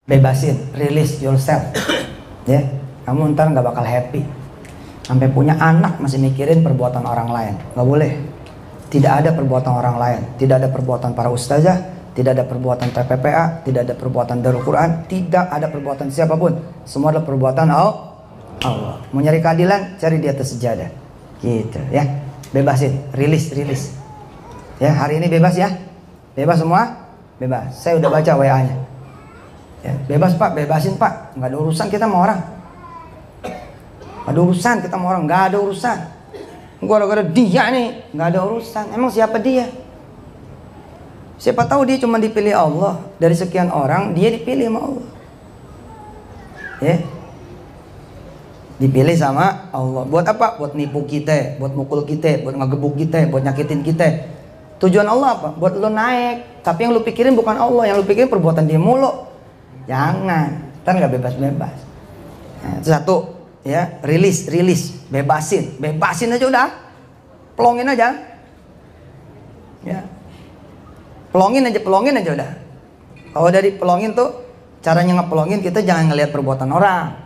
bebasin, release yourself. Ya, kamu ntar nggak bakal happy. Sampai punya anak masih mikirin perbuatan orang lain. Nggak boleh. Tidak ada perbuatan orang lain. Tidak ada perbuatan para ustazah. Tidak ada perbuatan TPPA. Tidak ada perbuatan Darul Quran. Tidak ada perbuatan siapapun. Semua adalah perbuatan Allah. Mau nyari keadilan, cari di atas sejadah. Gitu ya. Bebasin, release. Ya, hari ini bebas ya. Bebas semua? Bebas. Saya udah baca WA-nya. Ya, bebas Pak, bebasin Pak. Nggak ada urusan kita sama orang. Nggak ada urusan kita sama orang. Nggak ada urusan. Gara-gara dia nih, nggak ada urusan. Emang siapa dia? Siapa tahu dia cuma dipilih Allah. Dari sekian orang, dia dipilih sama Allah. Ya, dipilih sama Allah. Buat apa? Buat nipu kita, buat mukul kita, buat ngegebuk kita, buat nyakitin kita. Tujuan Allah apa? Buat lo naik. Tapi yang lo pikirin bukan Allah. Yang lo pikirin perbuatan dia mulu. Jangan, ntar nggak bebas-bebas. Nah, itu satu, ya, release, bebasin aja udah, pelongin aja, ya, pelongin aja udah. Kalau dari pelongin tuh, caranya ngepelongin kita jangan ngelihat perbuatan orang,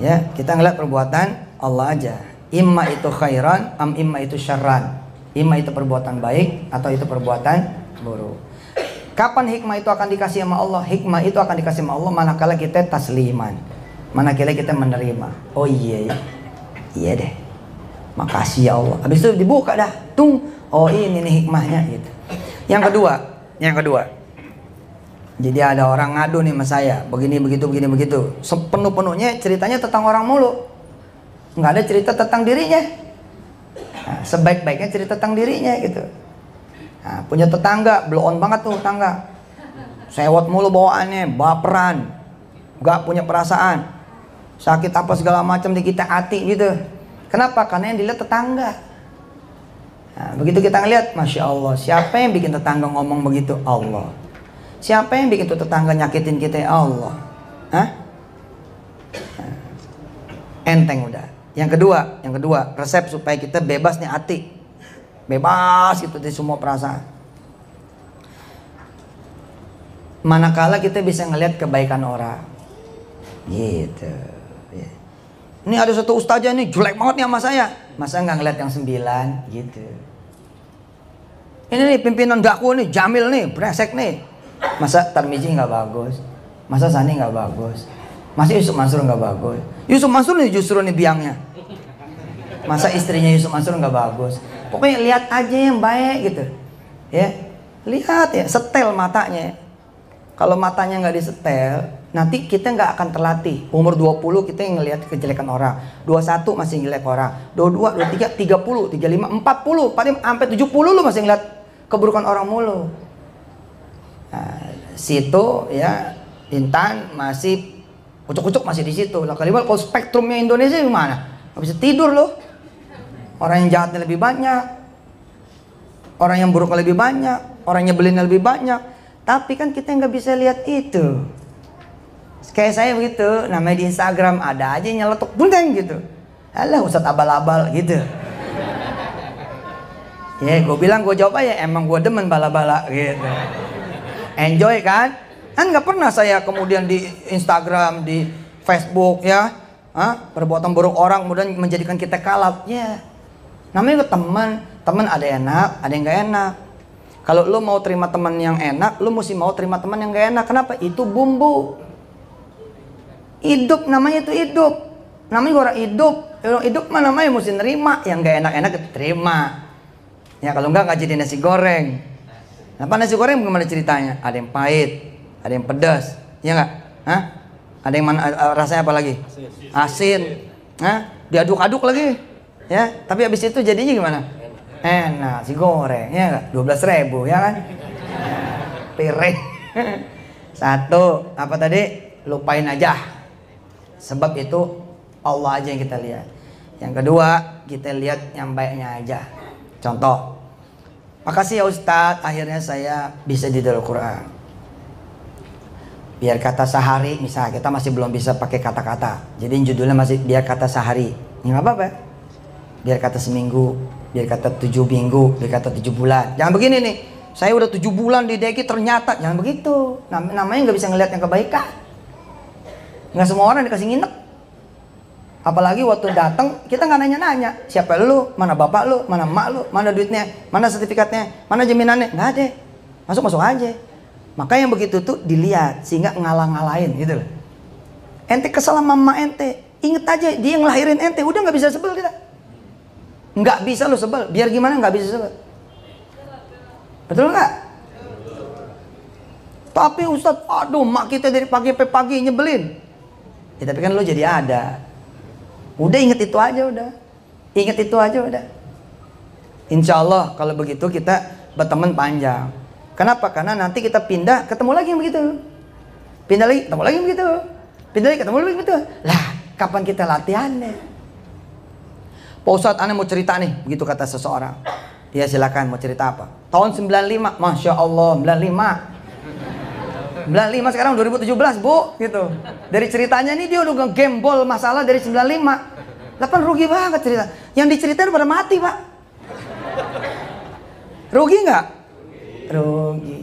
ya, kita ngelihat perbuatan Allah aja. Imma itu khairan, imma itu syarran. Imma itu perbuatan baik atau itu perbuatan buruk. Kapan hikmah itu akan dikasih sama Allah? Hikmah itu akan dikasih sama Allah manakala kita tasliman, manakala kita menerima. Oh iya deh, makasih ya Allah. Habis itu dibuka dah, tung. Oh ini nih hikmahnya gitu. Yang kedua. Jadi ada orang ngadu nih sama saya, begini begitu. Sepenuh-penuhnya ceritanya tentang orang mulu, nggak ada cerita tentang dirinya. Nah, sebaik-baiknya cerita tentang dirinya gitu. Nah, punya tetangga, blow on banget tuh tetangga. Sewot mulu bawaannya, baperan, gak punya perasaan, sakit apa segala macam di kita hati gitu. Kenapa? Karena yang dilihat tetangga. Nah, begitu kita ngeliat, Masya Allah, siapa yang bikin tetangga ngomong begitu? Allah. Siapa yang bikin tuh tetangga nyakitin kita? Allah. Hah? Nah, enteng udah. Yang kedua, resep supaya kita bebas nih hati. Bebas itu dari semua perasaan. Manakala kita bisa ngelihat kebaikan orang, gitu. Ya. Ini ada satu ustazah nih jelek banget nih sama saya, masa nggak ngelihat yang 9 gitu. Ini nih pimpinan dakwah nih Jamil nih brengsek nih, masa Tarmizi nggak bagus, masa Sani nggak bagus, masa Yusuf Mansur nggak bagus. Yusuf Mansur nih justru nih biangnya, masa istrinya Yusuf Mansur nggak bagus. Pokoknya lihat aja yang baik gitu, ya, lihat ya, setel matanya. Kalau matanya nggak disetel, nanti kita nggak akan terlatih. Umur 20 kita yang ngelihat kejelekan orang, 21 masih ngelihat orang, 22, 23, 30, 35, 40, paling sampai 70 lu masih ngeliat keburukan orang mulu. Nah, situ ya Intan masih kucuk-kucuk masih di situ. Lah kalau spektrumnya Indonesia gimana? Nggak bisa tidur loh. Orang yang jahatnya lebih banyak, orang yang buruknya lebih banyak, orang nyebelinnya lebih banyak. Tapi kan kita nggak bisa lihat itu. Kayak saya begitu, namanya di Instagram ada aja yang nyeletuk bundeng gitu. Alah Ustadz abal-abal gitu. Ya gue bilang, gue jawab aja, emang gue demen bala-bala gitu. Enjoy kan? Kan nggak pernah saya kemudian di Instagram, di Facebook ya, perbuatan buruk orang kemudian menjadikan kita kalap. Ya. Namanya teman ada enak, ada yang gak enak. Kalau lo mau terima teman yang enak, lo mesti mau terima teman yang gak enak. Kenapa? Itu bumbu. Hidup namanya itu hidup. Namanya orang hidup. Orang hidup mah namanya mesti nerima. Yang gak enak-enak itu terima. Ya kalau enggak jadi nasi goreng. Kenapa nasi goreng bagaimana ceritanya? Ada yang pahit, ada yang pedas. Ya enggak? Hah? Ada yang mana rasanya apa lagi? Asin. Hah? Diaduk-aduk lagi. Ya, tapi habis itu jadinya gimana? Enak, nasi goreng, ya enggak? 12.000 ya kan? Piring. Satu, apa tadi? Lupain aja. Sebab itu Allah aja yang kita lihat. Yang kedua, kita lihat yang baiknya aja. Contoh, makasih ya Ustadz, akhirnya saya bisa di Darul Quran. Biar kata sehari, misalnya kita masih belum bisa pakai kata-kata. Jadi judulnya masih biar kata sehari. Ya nggak apa-apa. Biar kata seminggu, biar kata 7 minggu, biar kata 7 bulan. Jangan begini nih. Saya udah 7 bulan di DKI ternyata. Jangan begitu. Namanya nggak bisa ngelihat yang kebaikan. Nggak semua orang dikasih nginep. Apalagi waktu datang kita nggak nanya-nanya siapa lu, mana bapak lu, mana emak lu, mana duitnya, mana sertifikatnya, mana jaminannya, nggak ada. Masuk aja. Maka yang begitu tuh dilihat sehingga ngalah-ngalahin gitu loh. Ente kesel sama emak ente, inget aja dia yang ngelahirin ente, udah nggak bisa sebel kita. Nggak bisa lo sebel, biar gimana nggak bisa sebel. Betul nggak? Tapi Ustadz, aduh mak kita dari pagi sampai pagi nyebelin. Ya, tapi kan lo jadi ada. Udah inget itu aja udah. Inget itu aja udah. Insya Allah kalau begitu kita berteman panjang. Kenapa? Karena nanti kita pindah ketemu lagi yang begitu. Pindah lagi ketemu lagi yang begitu. Pindah lagi ketemu lagi begitu. Lah kapan kita latihannya? Pak Ustadz aneh mau cerita nih. Begitu kata seseorang. Ya silakan mau cerita apa? Tahun 95. Masya Allah 95 sekarang 2017 bu gitu. Dari ceritanya nih dia udah nge-gembol masalah dari 95. Lapan rugi banget cerita. Yang diceritain pada mati pak. Rugi nggak? Rugi.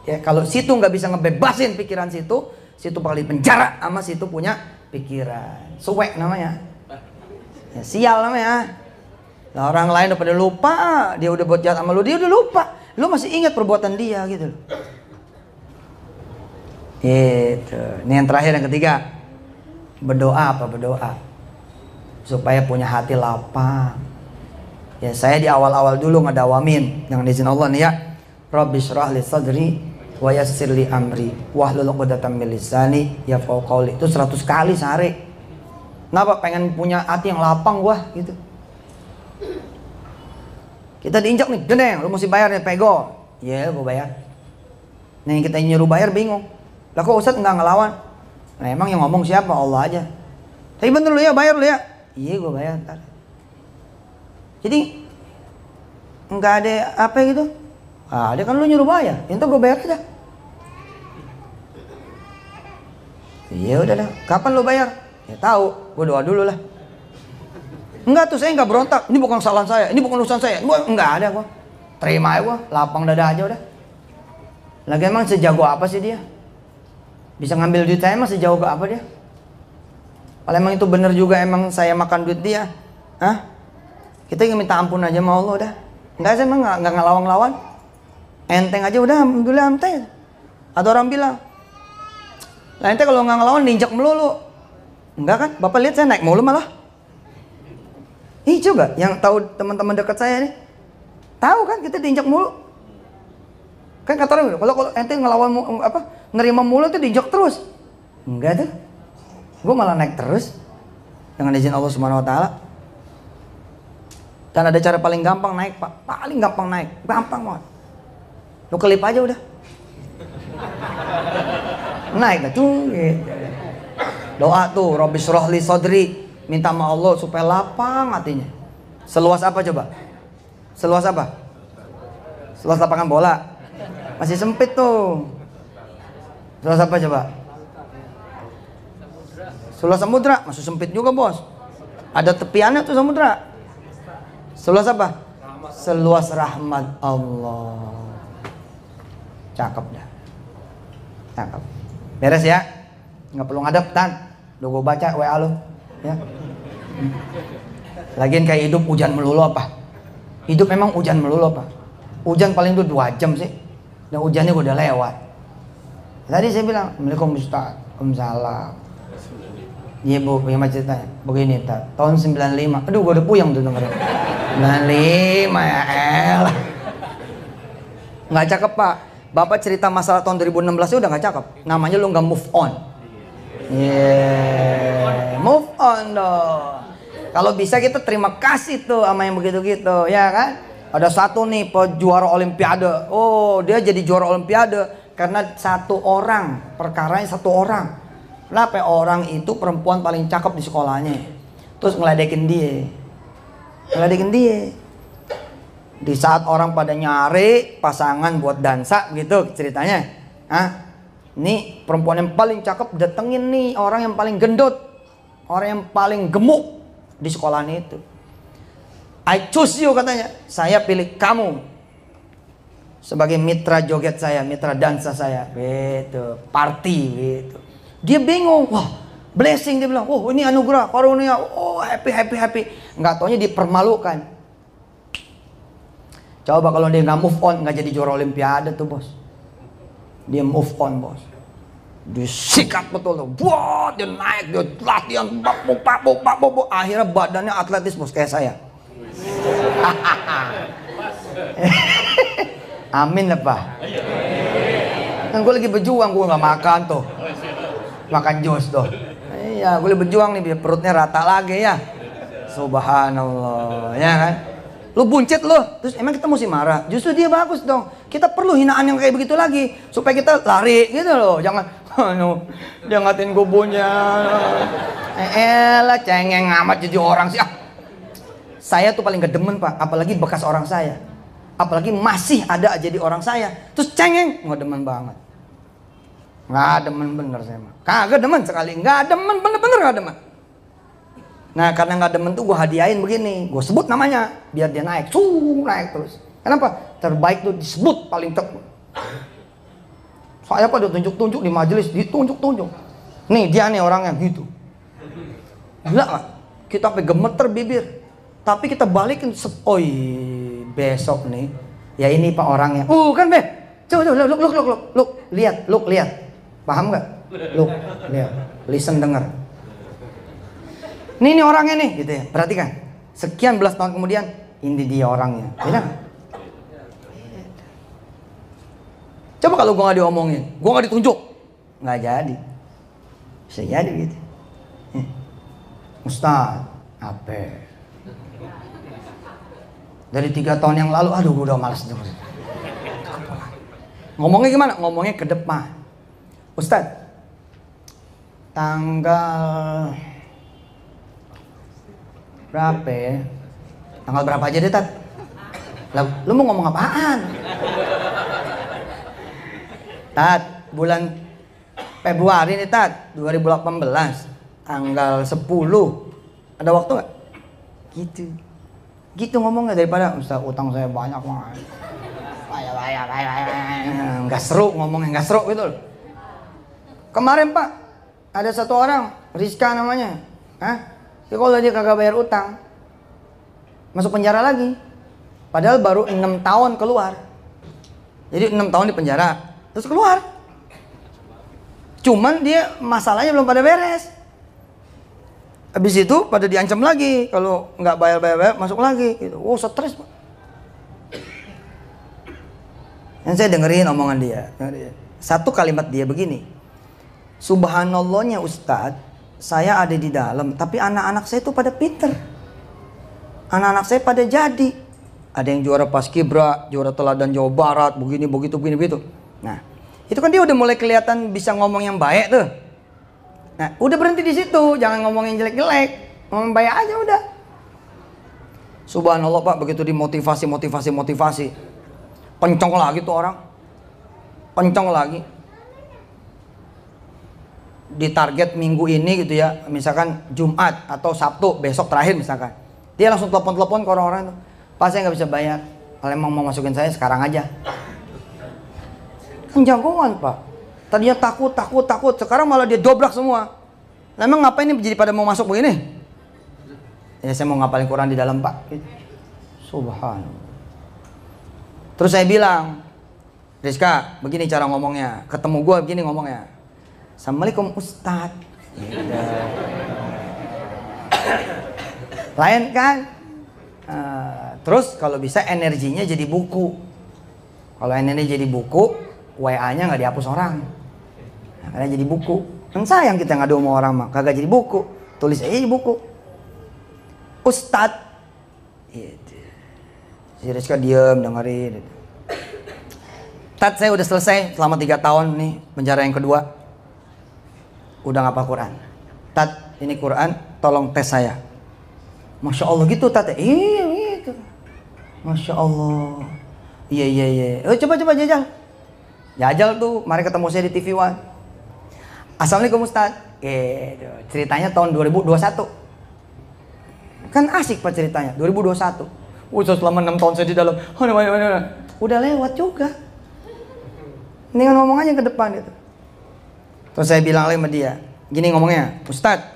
Ya kalau situ nggak bisa ngebebasin pikiran situ bakal di penjara sama situ punya pikiran. Suwek namanya. Ya, sial namanya. Nah, orang lain udah pada lupa, dia udah buat jahat sama lu, dia udah lupa. Lu masih ingat perbuatan dia gitu loh. Gitu. Ini yang terakhir yang ketiga. Berdoa apa? Berdoa supaya punya hati lapang. Ya saya di awal-awal dulu ngedawamin dengan izin Allah nih ya. Rabbi shrah li sadri wa yassir li amri wahlul 'uqdatam min lisani yafqahu qawli. Itu 100 kali sehari. Kenapa? Pengen punya hati yang lapang gua gitu. Kita diinjak nih, gendeng, lu mesti bayar nih pego. Iya, gua bayar. Nih kita nyuruh bayar bingung. Lah kok Ustadz nggak ngelawan? Nah emang yang ngomong siapa? Allah aja. Tapi bener lu ya, bayar lu ya. Iya gue bayar ntar. Jadi nggak ada apa gitu. Ah, ada kan lu nyuruh bayar, itu gue bayar aja. Iya udah dah. Kapan lu bayar? Ya tahu. Gue doa dulu lah. Enggak tuh saya nggak berontak. Ini bukan kesalahan saya. Ini bukan urusan saya. Enggak ada gue. Terima aja gue. Lapang dada aja udah. Lagi emang sejago apa sih dia? Bisa ngambil duit saya masih jauh ke apa dia? Kalau emang itu bener juga emang saya makan duit dia, hah? Kita ingin minta ampun aja sama Allah udah. Enggak saya emang nggak ngelawang-lawan. Enteng aja udah, alhamdulillah enteng. Ada orang bilang, lah ente kalau nggak ngelawan diinjak melulu. Enggak kan? Bapak lihat saya naik mulu malah. Ih coba, yang tahu teman-teman dekat saya nih, tahu kan kita diinjak mulu. Kan kata orang kalau ente ngelawan apa nerima mulu tuh diinjak terus. Enggak tuh. Gue malah naik terus dengan izin Allah Subhanahu wa taala. Dan ada cara paling gampang naik, Pak. Paling gampang naik. Gampang banget. Lu kelip aja udah. Naik dah tuh gitu. Doa tuh, Rabbi shrah li sadri, minta sama Allah supaya lapang hatinya. Seluas apa coba? Seluas apa? Seluas lapangan bola. Masih sempit tuh. Seluas apa coba? Seluas samudra, masih sempit juga bos. Ada tepiannya tuh samudra. Seluas apa? Seluas rahmat Allah. Cakep dah. Cakep. Beres ya? Nggak perlu ngadep tan. Udah gue baca WA lu. Ya. Lagian kayak hidup hujan melulu apa? Hidup memang hujan melulu apa? Hujan paling tuh 2 jam sih. Dan hujannya udah lewat. Tadi saya bilang, Assalamualaikum Ustaz. Waalaikumsalam. Iya bu, bagaimana ceritanya? Begini tahun 95. Aduh gue udah puyeng tuh dengerin. 95 ya elah. Nggak cakep pak. Bapak cerita masalah tahun 2016 itu udah nggak cakep. Namanya lu nggak move on. Yeah, move on dong. Kalau bisa kita terima kasih tuh sama yang begitu-gitu, ya kan? Ada satu nih juara olimpiade. Oh, dia jadi juara olimpiade karena satu orang, perkaranya satu orang. Kenapa? Orang itu perempuan paling cakep di sekolahnya. Terus ngeledekin dia. Ngeledekin dia. Di saat orang pada nyari pasangan buat dansa gitu ceritanya. Hah? Nih perempuan yang paling cakep datengin nih orang yang paling gendut. Orang yang paling gemuk di sekolahnya itu. I choose you katanya. Saya pilih kamu. sebagai mitra joget saya, mitra dansa saya, gitu, party, gitu. Dia bingung, wah, blessing, dia bilang, oh ini anugerah, karunia, oh happy. Nggak taunya dipermalukan. Coba kalau dia nggak move on, nggak jadi juara olimpiade tuh bos. Dia move on bos. Disikat betul tuh, buat dia naik, dia latihan, akhirnya badannya atletis bos kayak saya. Amin lah pak. Kan gue lagi berjuang, gue nggak makan tuh, makan jus tuh. Iya, gue lagi berjuang nih biar perutnya rata lagi ya. Subhanallah, ya kan? Lu buncit lu, terus emang kita mesti marah? Justru dia bagus dong. Kita perlu hinaan yang kayak begitu lagi supaya kita lari gitu loh. Jangan, dia ngatain kubunya. Lah cengeng amat jadi orang sih. Saya tuh paling gak demen pak, apalagi bekas orang saya. Apalagi masih ada jadi orang saya, terus cengeng, nggak demen banget. Nggak demen bener saya mah. Kagak demen sekali, nggak demen bener-bener nggak demen. Nah karena nggak demen tuh gue hadiahin begini, gue sebut namanya biar dia naik, naik terus. Kenapa? Terbaik tuh disebut paling saya pada tunjuk-tunjuk di majelis, ditunjuk-tunjuk. Nih dia nih orangnya gitu. Gila gak? Kita sampai gemeter bibir. Tapi kita balikin, besok nih, ya ini pak orangnya. Kan be, coba lihat, paham nggak? Lihat, listen, denger. Ini orangnya nih, gitu ya. Perhatikan. Sekian belas tahun kemudian, ini dia orangnya. Beda nggak? Coba kalau gue nggak diomongin, gue nggak ditunjuk, nggak jadi. Bisa jadi gitu. Ustaz, apa? Dari 3 tahun yang lalu, aduh gue udah malas denger. Ngomongnya gimana? Ngomongnya ke depan. Ustadz, tanggal berapa ya? Tanggal berapa aja deh Tat? Lu mau ngomong apaan? Tat, bulan Februari nih Tat, 2018, tanggal 10. Ada waktu gak? Gitu ngomongnya, daripada Ustaz utang saya banyak banget. Nggak seru ngomongnya, nggak seru gitu loh. Kemarin Pak, ada satu orang, Rizka namanya. Dia kalau dia kagak bayar utang, masuk penjara lagi. Padahal baru 6 tahun keluar. Jadi 6 tahun di penjara, terus keluar. Cuman dia masalahnya belum pada beres. Habis itu pada diancam lagi, kalau nggak bayar masuk lagi. Gitu. Oh stres Pak. Yang saya dengerin omongan dia. Satu kalimat dia begini. Subhanallahnya Ustadz, saya ada di dalam, tapi anak-anak saya itu pada pinter. Anak-anak saya pada jadi. Ada yang juara Paskibra, juara Teladan Jawa Barat, begini, begitu. Nah, itu kan dia udah mulai kelihatan bisa ngomong yang baik tuh. Nah, udah berhenti di situ, jangan ngomongin jelek-jelek, ngomong baik aja udah. Subhanallah Pak, begitu dimotivasi, kenceng lagi tuh orang, kenceng lagi. Di target minggu ini gitu ya, misalkan Jumat atau Sabtu, besok terakhir misalkan, dia langsung telepon ke orang-orang tuh, Pak saya nggak bisa bayar, kalau emang mau masukin saya sekarang aja. Kan jagoan Pak. Tadinya takut, sekarang malah dia dobrak semua. Nah, emang ngapain ini jadi pada mau masuk begini? Ya saya mau ngapalin Quran di dalam Pak. Subhanallah. Terus saya bilang, Rizka, begini cara ngomongnya. Ketemu gue begini ngomongnya. Assalamualaikum Ustadz. Lain kan? Terus kalau bisa energinya jadi buku. Kalau energinya jadi buku, WA-nya nggak dihapus orang. Karena jadi buku. Kan sayang kita ngadu sama orang mah, kagak jadi buku. Tulis aja di buku. Ustadz. Gitu. Si Rizka diem dengerin. Tat, saya udah selesai selama 3 tahun nih penjara yang kedua. Udah ngapal Quran. Tat, ini Quran, tolong tes saya. Masya Allah gitu Tat. Iya gitu. Masya Allah. Iya. Coba jajal. Jajal tuh, mari ketemu saya di TV One. Assalamualaikum Ustaz. Ceritanya tahun 2021. Kan asik Pak ceritanya, 2021. Ustaz selama 6 tahun saya di dalam. Udah lewat juga. Mendingan ngomong aja ke depan gitu. Terus saya bilang lagi sama dia, gini ngomongnya, Ustadz,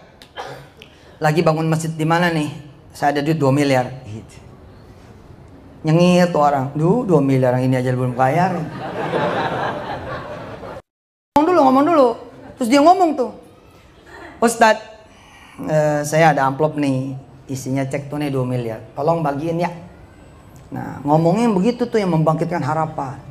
lagi bangun masjid di mana nih? Saya ada duit 2 miliar. Gitu. Nyengir tuh orang, 2 miliar yang ini aja belum bayar. Ngomong dulu. Terus dia ngomong tuh, Ustadz, saya ada amplop nih, isinya cek tunai 2 miliar. Tolong bagiin ya. Nah, ngomongnya begitu tuh yang membangkitkan harapan.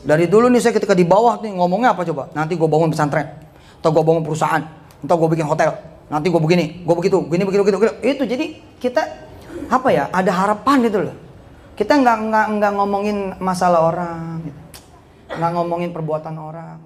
Dari dulu nih saya ketika di bawah nih ngomongnya apa coba? Nanti gue bangun pesantren, atau gue bangun perusahaan, atau gue bikin hotel, nanti gue begini, gue begitu, begitu. Itu jadi kita apa ya? Ada harapan gitu loh. Kita nggak ngomongin masalah orang, gitu. Nggak ngomongin perbuatan orang.